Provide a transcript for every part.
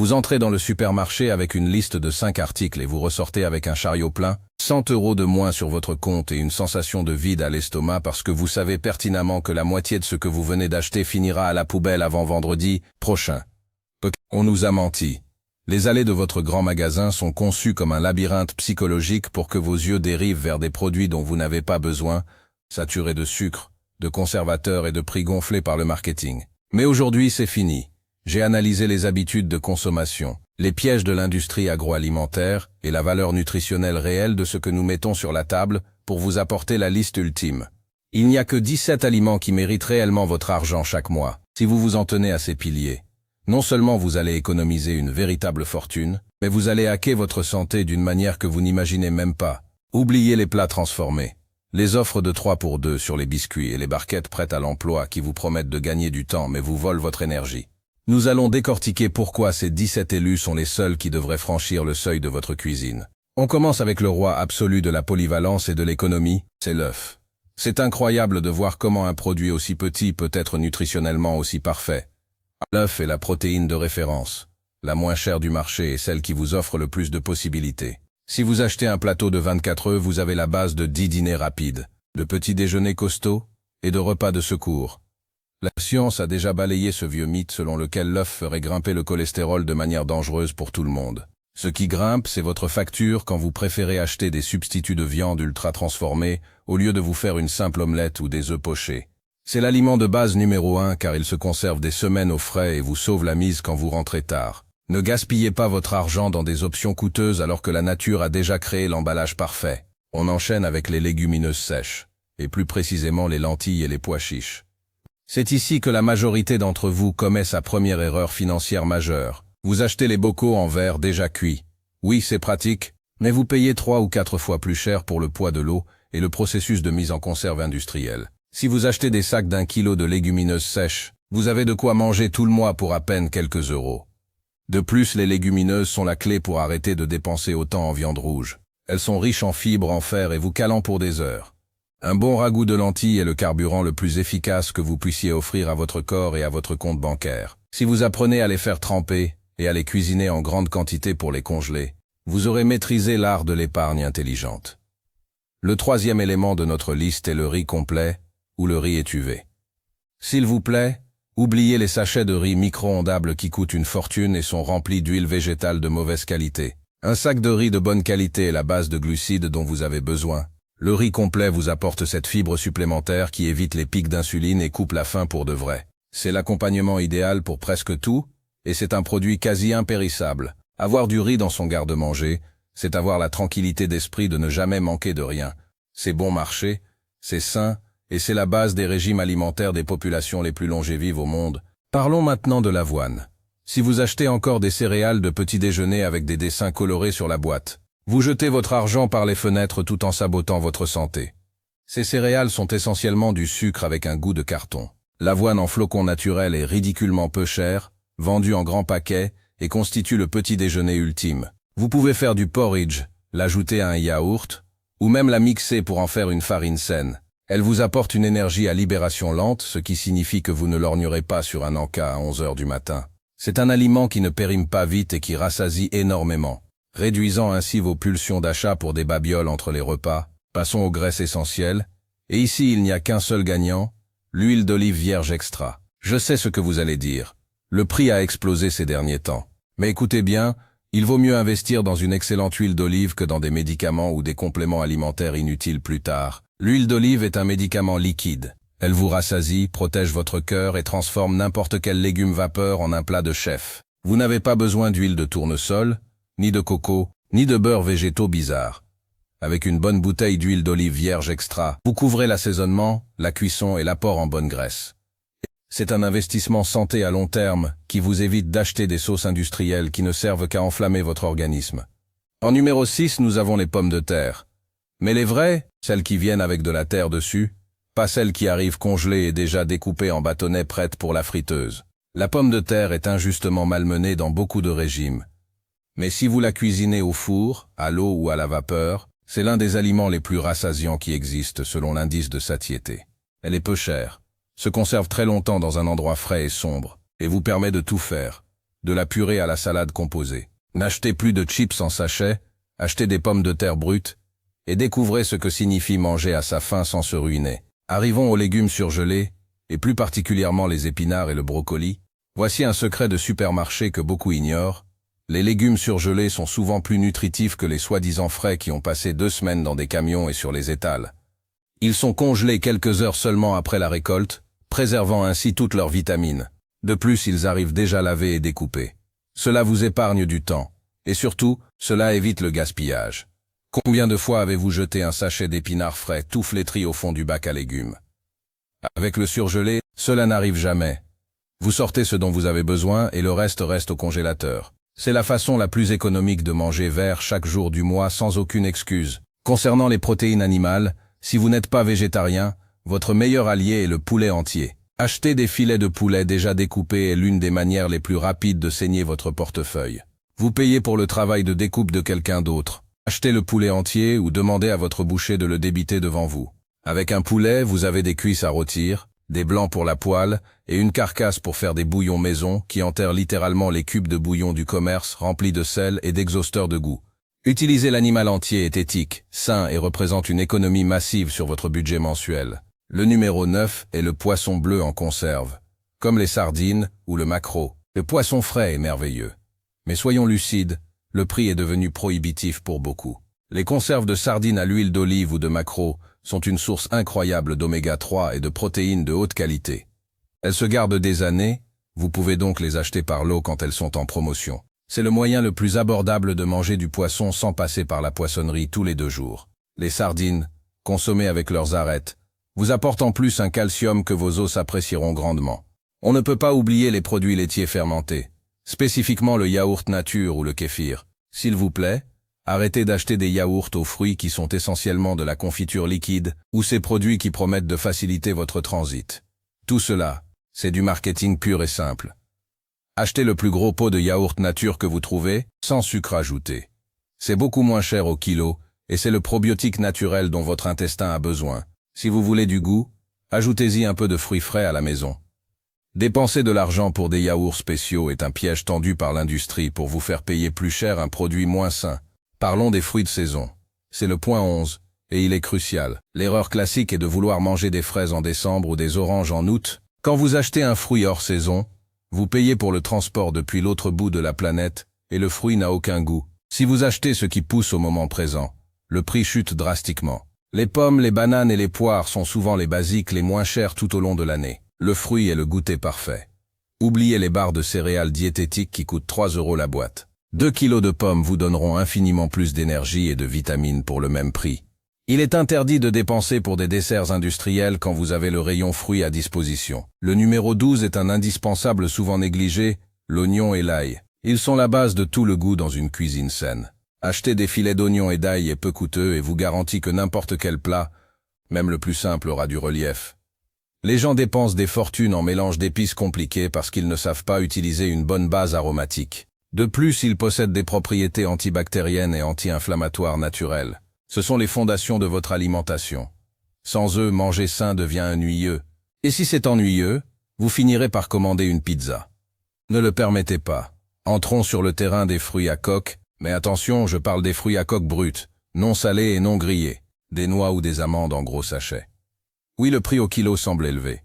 Vous entrez dans le supermarché avec une liste de 5 articles et vous ressortez avec un chariot plein, 100 € de moins sur votre compte et une sensation de vide à l'estomac parce que vous savez pertinemment que la moitié de ce que vous venez d'acheter finira à la poubelle avant vendredi prochain. On nous a menti. Les allées de votre grand magasin sont conçues comme un labyrinthe psychologique pour que vos yeux dérivent vers des produits dont vous n'avez pas besoin, saturés de sucre, de conservateurs et de prix gonflés par le marketing. Mais aujourd'hui, c'est fini. J'ai analysé les habitudes de consommation, les pièges de l'industrie agroalimentaire et la valeur nutritionnelle réelle de ce que nous mettons sur la table pour vous apporter la liste ultime. Il n'y a que 17 aliments qui méritent réellement votre argent chaque mois. Si vous vous en tenez à ces piliers, non seulement vous allez économiser une véritable fortune, mais vous allez hacker votre santé d'une manière que vous n'imaginez même pas. Oubliez les plats transformés. Les offres de 3 pour 2 sur les biscuits et les barquettes prêtes à l'emploi qui vous promettent de gagner du temps mais vous volent votre énergie. Nous allons décortiquer pourquoi ces 17 élus sont les seuls qui devraient franchir le seuil de votre cuisine. On commence avec le roi absolu de la polyvalence et de l'économie, c'est l'œuf. C'est incroyable de voir comment un produit aussi petit peut être nutritionnellement aussi parfait. L'œuf est la protéine de référence, la moins chère du marché et celle qui vous offre le plus de possibilités. Si vous achetez un plateau de 24 œufs, vous avez la base de 10 dîners rapides, de petits déjeuners costauds et de repas de secours. La science a déjà balayé ce vieux mythe selon lequel l'œuf ferait grimper le cholestérol de manière dangereuse pour tout le monde. Ce qui grimpe, c'est votre facture quand vous préférez acheter des substituts de viande ultra transformés au lieu de vous faire une simple omelette ou des œufs pochés. C'est l'aliment de base numéro 1 car il se conserve des semaines au frais et vous sauve la mise quand vous rentrez tard. Ne gaspillez pas votre argent dans des options coûteuses alors que la nature a déjà créé l'emballage parfait. On enchaîne avec les légumineuses sèches, et plus précisément les lentilles et les pois chiches. C'est ici que la majorité d'entre vous commet sa première erreur financière majeure. Vous achetez les bocaux en verre déjà cuits. Oui, c'est pratique, mais vous payez 3 ou 4 fois plus cher pour le poids de l'eau et le processus de mise en conserve industrielle. Si vous achetez des sacs d'1 kilo de légumineuses sèches, vous avez de quoi manger tout le mois pour à peine quelques euros. De plus, les légumineuses sont la clé pour arrêter de dépenser autant en viande rouge. Elles sont riches en fibres, en fer et vous calant pour des heures. Un bon ragoût de lentilles est le carburant le plus efficace que vous puissiez offrir à votre corps et à votre compte bancaire. Si vous apprenez à les faire tremper et à les cuisiner en grande quantité pour les congeler, vous aurez maîtrisé l'art de l'épargne intelligente. Le troisième élément de notre liste est le riz complet ou le riz étuvé. S'il vous plaît, oubliez les sachets de riz micro-ondables qui coûtent une fortune et sont remplis d'huile végétale de mauvaise qualité. Un sac de riz de bonne qualité est la base de glucides dont vous avez besoin. Le riz complet vous apporte cette fibre supplémentaire qui évite les pics d'insuline et coupe la faim pour de vrai. C'est l'accompagnement idéal pour presque tout, et c'est un produit quasi impérissable. Avoir du riz dans son garde-manger, c'est avoir la tranquillité d'esprit de ne jamais manquer de rien. C'est bon marché, c'est sain, et c'est la base des régimes alimentaires des populations les plus longévives au monde. Parlons maintenant de l'avoine. Si vous achetez encore des céréales de petit déjeuner avec des dessins colorés sur la boîte, vous jetez votre argent par les fenêtres tout en sabotant votre santé. Ces céréales sont essentiellement du sucre avec un goût de carton. L'avoine en flocons naturels est ridiculement peu chère, vendue en grands paquets et constitue le petit déjeuner ultime. Vous pouvez faire du porridge, l'ajouter à un yaourt, ou même la mixer pour en faire une farine saine. Elle vous apporte une énergie à libération lente, ce qui signifie que vous ne lorgnerez pas sur un encas à 11 heures du matin. C'est un aliment qui ne périme pas vite et qui rassasie énormément, réduisant ainsi vos pulsions d'achat pour des babioles entre les repas. Passons aux graisses essentielles, et ici il n'y a qu'un seul gagnant, l'huile d'olive vierge extra. Je sais ce que vous allez dire. Le prix a explosé ces derniers temps. Mais écoutez bien, il vaut mieux investir dans une excellente huile d'olive que dans des médicaments ou des compléments alimentaires inutiles plus tard. L'huile d'olive est un médicament liquide. Elle vous rassasie, protège votre cœur et transforme n'importe quel légume vapeur en un plat de chef. Vous n'avez pas besoin d'huile de tournesol, ni de coco, ni de beurre végétaux bizarres. Avec une bonne bouteille d'huile d'olive vierge extra, vous couvrez l'assaisonnement, la cuisson et l'apport en bonne graisse. C'est un investissement santé à long terme qui vous évite d'acheter des sauces industrielles qui ne servent qu'à enflammer votre organisme. En numéro 6, nous avons les pommes de terre. Mais les vraies, celles qui viennent avec de la terre dessus, pas celles qui arrivent congelées et déjà découpées en bâtonnets prêtes pour la friteuse. La pomme de terre est injustement malmenée dans beaucoup de régimes. Mais si vous la cuisinez au four, à l'eau ou à la vapeur, c'est l'un des aliments les plus rassasiants qui existent selon l'indice de satiété. Elle est peu chère, se conserve très longtemps dans un endroit frais et sombre, et vous permet de tout faire. de la purée à la salade composée. N'achetez plus de chips en sachet, achetez des pommes de terre brutes, et découvrez ce que signifie manger à sa faim sans se ruiner. Arrivons aux légumes surgelés, et plus particulièrement les épinards et le brocoli. Voici un secret de supermarché que beaucoup ignorent. Les légumes surgelés sont souvent plus nutritifs que les soi-disant frais qui ont passé 2 semaines dans des camions et sur les étals. Ils sont congelés quelques heures seulement après la récolte, préservant ainsi toutes leurs vitamines. De plus, ils arrivent déjà lavés et découpés. Cela vous épargne du temps. Et surtout, cela évite le gaspillage. Combien de fois avez-vous jeté un sachet d'épinards frais tout flétri au fond du bac à légumes? Avec le surgelé, cela n'arrive jamais. Vous sortez ce dont vous avez besoin et le reste reste au congélateur. C'est la façon la plus économique de manger vert chaque jour du mois sans aucune excuse. Concernant les protéines animales, si vous n'êtes pas végétarien, votre meilleur allié est le poulet entier. Acheter des filets de poulet déjà découpés est l'une des manières les plus rapides de saigner votre portefeuille. Vous payez pour le travail de découpe de quelqu'un d'autre. Achetez le poulet entier ou demandez à votre boucher de le débiter devant vous. Avec un poulet, vous avez des cuisses à rôtir, des blancs pour la poêle et une carcasse pour faire des bouillons maison qui enterrent littéralement les cubes de bouillon du commerce remplis de sel et d'exhausteurs de goût. Utiliser l'animal entier est éthique, sain et représente une économie massive sur votre budget mensuel. Le numéro 9 est le poisson bleu en conserve. Comme les sardines ou le maquereau, le poisson frais est merveilleux. Mais soyons lucides, le prix est devenu prohibitif pour beaucoup. Les conserves de sardines à l'huile d'olive ou de maquereau sont une source incroyable d'oméga 3 et de protéines de haute qualité. Elles se gardent des années, vous pouvez donc les acheter par lot quand elles sont en promotion. C'est le moyen le plus abordable de manger du poisson sans passer par la poissonnerie tous les 2 jours. Les sardines, consommées avec leurs arêtes, vous apportent en plus un calcium que vos os apprécieront grandement. On ne peut pas oublier les produits laitiers fermentés, spécifiquement le yaourt nature ou le kéfir. S'il vous plaît, arrêtez d'acheter des yaourts aux fruits qui sont essentiellement de la confiture liquide ou ces produits qui promettent de faciliter votre transit. Tout cela, c'est du marketing pur et simple. Achetez le plus gros pot de yaourt nature que vous trouvez, sans sucre ajouté. C'est beaucoup moins cher au kilo, et c'est le probiotique naturel dont votre intestin a besoin. Si vous voulez du goût, ajoutez-y un peu de fruits frais à la maison. Dépenser de l'argent pour des yaourts spéciaux est un piège tendu par l'industrie pour vous faire payer plus cher un produit moins sain. Parlons des fruits de saison. C'est le point 11, et il est crucial. L'erreur classique est de vouloir manger des fraises en décembre ou des oranges en août. Quand vous achetez un fruit hors saison, vous payez pour le transport depuis l'autre bout de la planète, et le fruit n'a aucun goût. Si vous achetez ce qui pousse au moment présent, le prix chute drastiquement. Les pommes, les bananes et les poires sont souvent les basiques les moins chers tout au long de l'année. Le fruit est le goûter parfait. Oubliez les barres de céréales diététiques qui coûtent 3 € la boîte. 2 kilos de pommes vous donneront infiniment plus d'énergie et de vitamines pour le même prix. Il est interdit de dépenser pour des desserts industriels quand vous avez le rayon fruits à disposition. Le numéro 12 est un indispensable souvent négligé, l'oignon et l'ail. Ils sont la base de tout le goût dans une cuisine saine. Acheter des filets d'oignons et d'ail est peu coûteux et vous garantit que n'importe quel plat, même le plus simple, aura du relief. Les gens dépensent des fortunes en mélange d'épices compliquées parce qu'ils ne savent pas utiliser une bonne base aromatique. De plus, ils possèdent des propriétés antibactériennes et anti-inflammatoires naturelles. Ce sont les fondations de votre alimentation. Sans eux, manger sain devient ennuyeux. Et si c'est ennuyeux, vous finirez par commander une pizza. Ne le permettez pas. Entrons sur le terrain des fruits à coque, mais attention, je parle des fruits à coque bruts, non salés et non grillés, des noix ou des amandes en gros sachets. Oui, le prix au kilo semble élevé.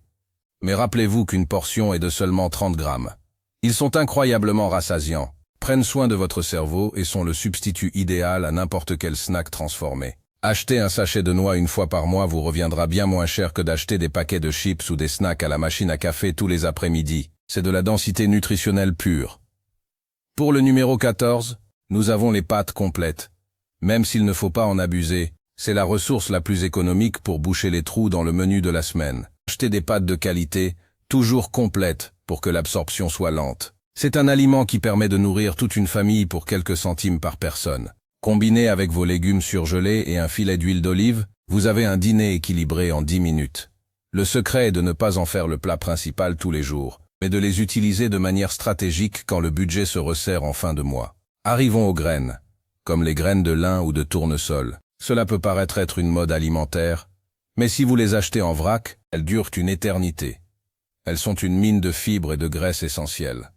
Mais rappelez-vous qu'une portion est de seulement 30 grammes. Ils sont incroyablement rassasiants, prennent soin de votre cerveau et sont le substitut idéal à n'importe quel snack transformé. Acheter un sachet de noix une fois par mois vous reviendra bien moins cher que d'acheter des paquets de chips ou des snacks à la machine à café tous les après-midi. C'est de la densité nutritionnelle pure. Pour le numéro 14, nous avons les pâtes complètes. Même s'il ne faut pas en abuser, c'est la ressource la plus économique pour boucher les trous dans le menu de la semaine. Achetez des pâtes de qualité, toujours complètes, pour que l'absorption soit lente. C'est un aliment qui permet de nourrir toute une famille pour quelques centimes par personne. Combiné avec vos légumes surgelés et un filet d'huile d'olive, vous avez un dîner équilibré en 10 minutes. Le secret est de ne pas en faire le plat principal tous les jours, mais de les utiliser de manière stratégique quand le budget se resserre en fin de mois. Arrivons aux graines, comme les graines de lin ou de tournesol. Cela peut paraître être une mode alimentaire, mais si vous les achetez en vrac, elles durent une éternité. Elles sont une mine de fibres et de graisses essentielles.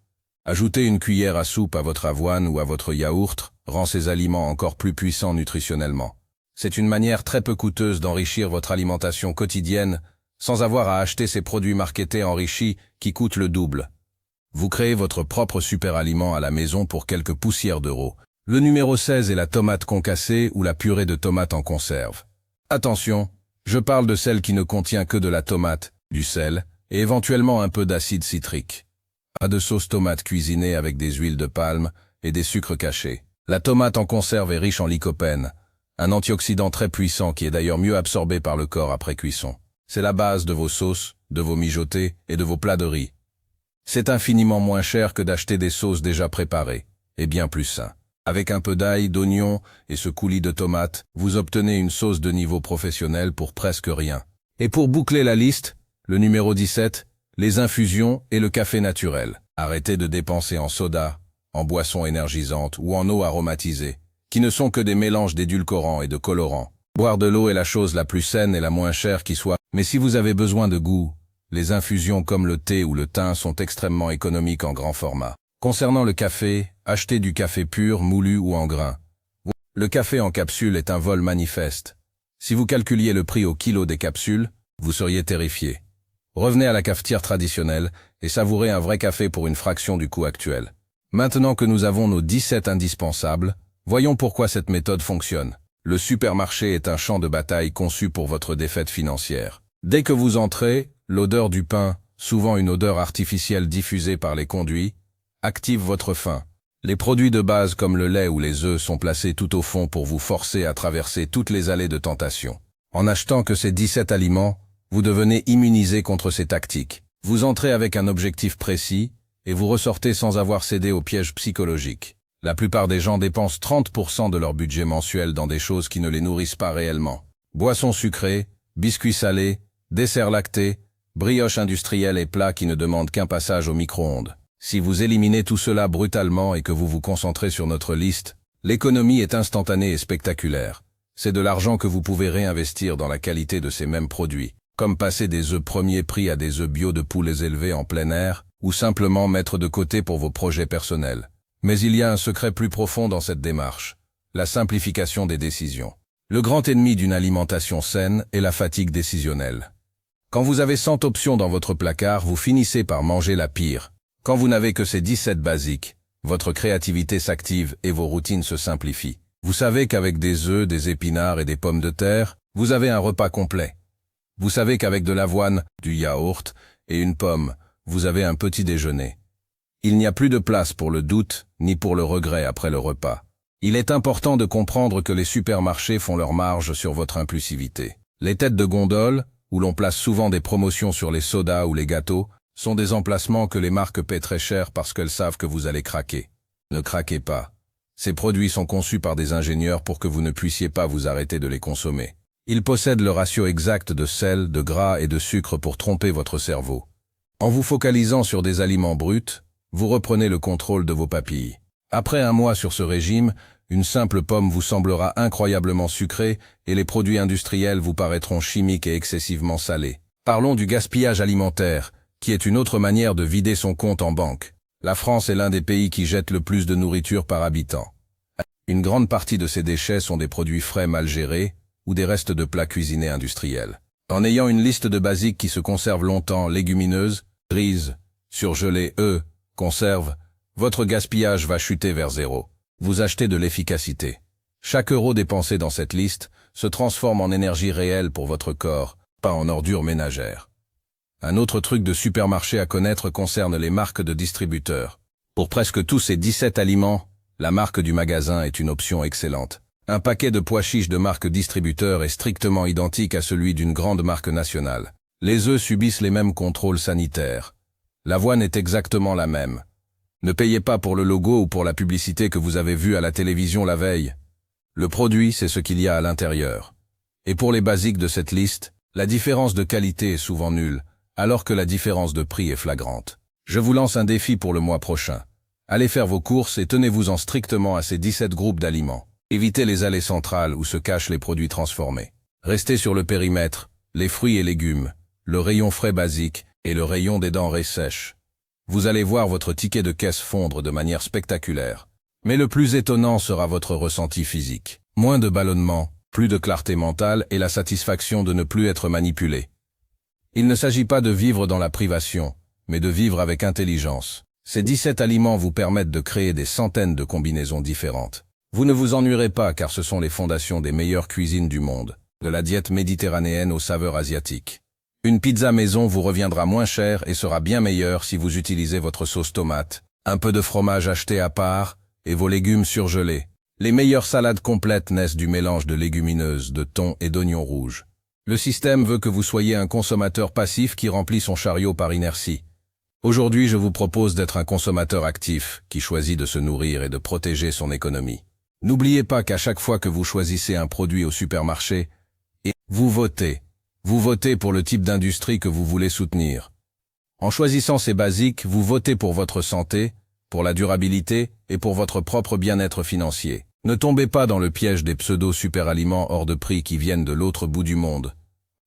Ajouter une cuillère à soupe à votre avoine ou à votre yaourt rend ces aliments encore plus puissants nutritionnellement. C'est une manière très peu coûteuse d'enrichir votre alimentation quotidienne sans avoir à acheter ces produits marketés enrichis qui coûtent le double. Vous créez votre propre super aliment à la maison pour quelques poussières d'euros. Le numéro 16 est la tomate concassée ou la purée de tomates en conserve. Attention, je parle de celle qui ne contient que de la tomate, du sel et éventuellement un peu d'acide citrique. Pas de sauce tomate cuisinée avec des huiles de palme et des sucres cachés. La tomate en conserve est riche en lycopène, un antioxydant très puissant qui est d'ailleurs mieux absorbé par le corps après cuisson. C'est la base de vos sauces, de vos mijotés et de vos plats de riz. C'est infiniment moins cher que d'acheter des sauces déjà préparées, et bien plus sain. Avec un peu d'ail, d'oignon et ce coulis de tomates, vous obtenez une sauce de niveau professionnel pour presque rien. Et pour boucler la liste, le numéro 17, les infusions et le café naturel. Arrêtez de dépenser en soda, en boissons énergisantes ou en eau aromatisée, qui ne sont que des mélanges d'édulcorants et de colorants. Boire de l'eau est la chose la plus saine et la moins chère qui soit, mais si vous avez besoin de goût, les infusions comme le thé ou le thym sont extrêmement économiques en grand format. Concernant le café, achetez du café pur, moulu ou en grains. Le café en capsule est un vol manifeste. Si vous calculiez le prix au kilo des capsules, vous seriez terrifié. Revenez à la cafetière traditionnelle et savourez un vrai café pour une fraction du coût actuel. Maintenant que nous avons nos 17 indispensables, voyons pourquoi cette méthode fonctionne. Le supermarché est un champ de bataille conçu pour votre défaite financière. Dès que vous entrez, l'odeur du pain, souvent une odeur artificielle diffusée par les conduits, active votre faim. Les produits de base comme le lait ou les œufs sont placés tout au fond pour vous forcer à traverser toutes les allées de tentation. En achetant que ces 17 aliments, vous devenez immunisé contre ces tactiques. Vous entrez avec un objectif précis et vous ressortez sans avoir cédé au piège psychologique. La plupart des gens dépensent 30% de leur budget mensuel dans des choses qui ne les nourrissent pas réellement. Boissons sucrées, biscuits salés, desserts lactés, brioches industrielles et plats qui ne demandent qu'un passage au micro-ondes. Si vous éliminez tout cela brutalement et que vous vous concentrez sur notre liste, l'économie est instantanée et spectaculaire. C'est de l'argent que vous pouvez réinvestir dans la qualité de ces mêmes produits, comme passer des œufs premier prix à des œufs bio de poules élevées en plein air, ou simplement mettre de côté pour vos projets personnels. Mais il y a un secret plus profond dans cette démarche, la simplification des décisions. Le grand ennemi d'une alimentation saine est la fatigue décisionnelle. Quand vous avez 100 options dans votre placard, vous finissez par manger la pire. Quand vous n'avez que ces 17 basiques, votre créativité s'active et vos routines se simplifient. Vous savez qu'avec des œufs, des épinards et des pommes de terre, vous avez un repas complet. Vous savez qu'avec de l'avoine, du yaourt et une pomme, vous avez un petit déjeuner. Il n'y a plus de place pour le doute, ni pour le regret après le repas. Il est important de comprendre que les supermarchés font leur marge sur votre impulsivité. Les têtes de gondole, où l'on place souvent des promotions sur les sodas ou les gâteaux, sont des emplacements que les marques paient très cher parce qu'elles savent que vous allez craquer. Ne craquez pas. Ces produits sont conçus par des ingénieurs pour que vous ne puissiez pas vous arrêter de les consommer. Ils possèdent le ratio exact de sel, de gras et de sucre pour tromper votre cerveau. En vous focalisant sur des aliments bruts, vous reprenez le contrôle de vos papilles. Après un mois sur ce régime, une simple pomme vous semblera incroyablement sucrée et les produits industriels vous paraîtront chimiques et excessivement salés. Parlons du gaspillage alimentaire, qui est une autre manière de vider son compte en banque. La France est l'un des pays qui jette le plus de nourriture par habitant. Une grande partie de ces déchets sont des produits frais mal gérés ou des restes de plats cuisinés industriels. En ayant une liste de basiques qui se conserve longtemps, légumineuses, grises, surgelées, œufs, conserves, votre gaspillage va chuter vers zéro. Vous achetez de l'efficacité. Chaque euro dépensé dans cette liste se transforme en énergie réelle pour votre corps, pas en ordures ménagères. Un autre truc de supermarché à connaître concerne les marques de distributeurs. Pour presque tous ces 17 aliments, la marque du magasin est une option excellente. Un paquet de pois chiches de marque distributeur est strictement identique à celui d'une grande marque nationale. Les œufs subissent les mêmes contrôles sanitaires. L'avoine est exactement la même. Ne payez pas pour le logo ou pour la publicité que vous avez vue à la télévision la veille. Le produit, c'est ce qu'il y a à l'intérieur. Et pour les basiques de cette liste, la différence de qualité est souvent nulle, alors que la différence de prix est flagrante. Je vous lance un défi pour le mois prochain. Allez faire vos courses et tenez-vous-en strictement à ces 17 groupes d'aliments. Évitez les allées centrales où se cachent les produits transformés. Restez sur le périmètre, les fruits et légumes, le rayon frais basique et le rayon des denrées sèches. vous allez voir votre ticket de caisse fondre de manière spectaculaire. Mais le plus étonnant sera votre ressenti physique. Moins de ballonnement, plus de clarté mentale et la satisfaction de ne plus être manipulé. Il ne s'agit pas de vivre dans la privation, mais de vivre avec intelligence. Ces 17 aliments vous permettent de créer des centaines de combinaisons différentes. Vous ne vous ennuierez pas car ce sont les fondations des meilleures cuisines du monde, de la diète méditerranéenne aux saveurs asiatiques. Une pizza maison vous reviendra moins cher et sera bien meilleure si vous utilisez votre sauce tomate, un peu de fromage acheté à part et vos légumes surgelés. Les meilleures salades complètes naissent du mélange de légumineuses, de thon et d'oignons rouges. Le système veut que vous soyez un consommateur passif qui remplit son chariot par inertie. Aujourd'hui, je vous propose d'être un consommateur actif qui choisit de se nourrir et de protéger son économie. N'oubliez pas qu'à chaque fois que vous choisissez un produit au supermarché, vous votez. Vous votez pour le type d'industrie que vous voulez soutenir. En choisissant ces basiques, vous votez pour votre santé, pour la durabilité et pour votre propre bien-être financier. Ne tombez pas dans le piège des pseudo-superaliments hors de prix qui viennent de l'autre bout du monde.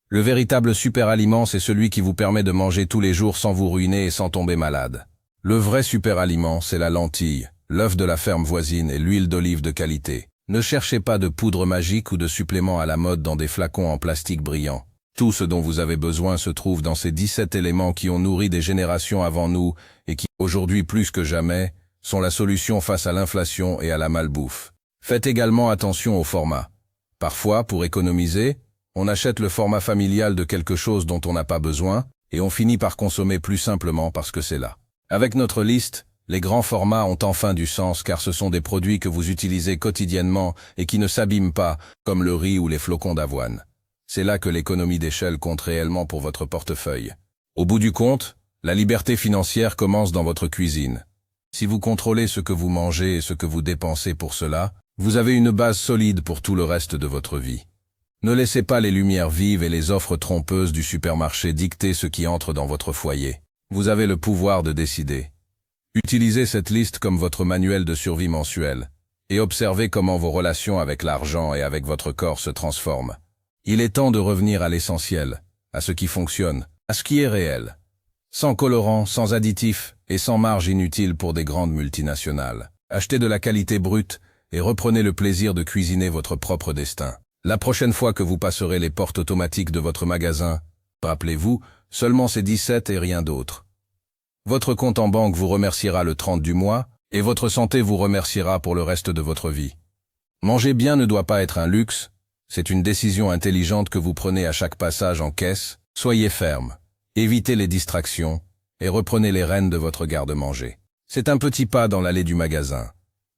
Le véritable superaliment, c'est celui qui vous permet de manger tous les jours sans vous ruiner et sans tomber malade. Le vrai superaliment, c'est la lentille, l'œuf de la ferme voisine et l'huile d'olive de qualité. Ne cherchez pas de poudre magique ou de suppléments à la mode dans des flacons en plastique brillant. Tout ce dont vous avez besoin se trouve dans ces 17 éléments qui ont nourri des générations avant nous et qui, aujourd'hui plus que jamais, sont la solution face à l'inflation et à la malbouffe. Faites également attention au format. Parfois, pour économiser, on achète le format familial de quelque chose dont on n'a pas besoin et on finit par consommer plus simplement parce que c'est là. Avec notre liste, les grands formats ont enfin du sens car ce sont des produits que vous utilisez quotidiennement et qui ne s'abîment pas, comme le riz ou les flocons d'avoine. C'est là que l'économie d'échelle compte réellement pour votre portefeuille. Au bout du compte, la liberté financière commence dans votre cuisine. Si vous contrôlez ce que vous mangez et ce que vous dépensez pour cela, vous avez une base solide pour tout le reste de votre vie. Ne laissez pas les lumières vives et les offres trompeuses du supermarché dicter ce qui entre dans votre foyer. Vous avez le pouvoir de décider. Utilisez cette liste comme votre manuel de survie mensuel et observez comment vos relations avec l'argent et avec votre corps se transforment. Il est temps de revenir à l'essentiel, à ce qui fonctionne, à ce qui est réel. Sans colorant, sans additifs et sans marge inutile pour des grandes multinationales. Achetez de la qualité brute et reprenez le plaisir de cuisiner votre propre destin. La prochaine fois que vous passerez les portes automatiques de votre magasin, rappelez-vous, seulement ces 17 et rien d'autre. Votre compte en banque vous remerciera le 30 du mois et votre santé vous remerciera pour le reste de votre vie. Manger bien ne doit pas être un luxe, c'est une décision intelligente que vous prenez à chaque passage en caisse. Soyez ferme, évitez les distractions et reprenez les rênes de votre garde-manger. C'est un petit pas dans l'allée du magasin,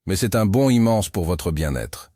mais c'est un bond immense pour votre bien-être.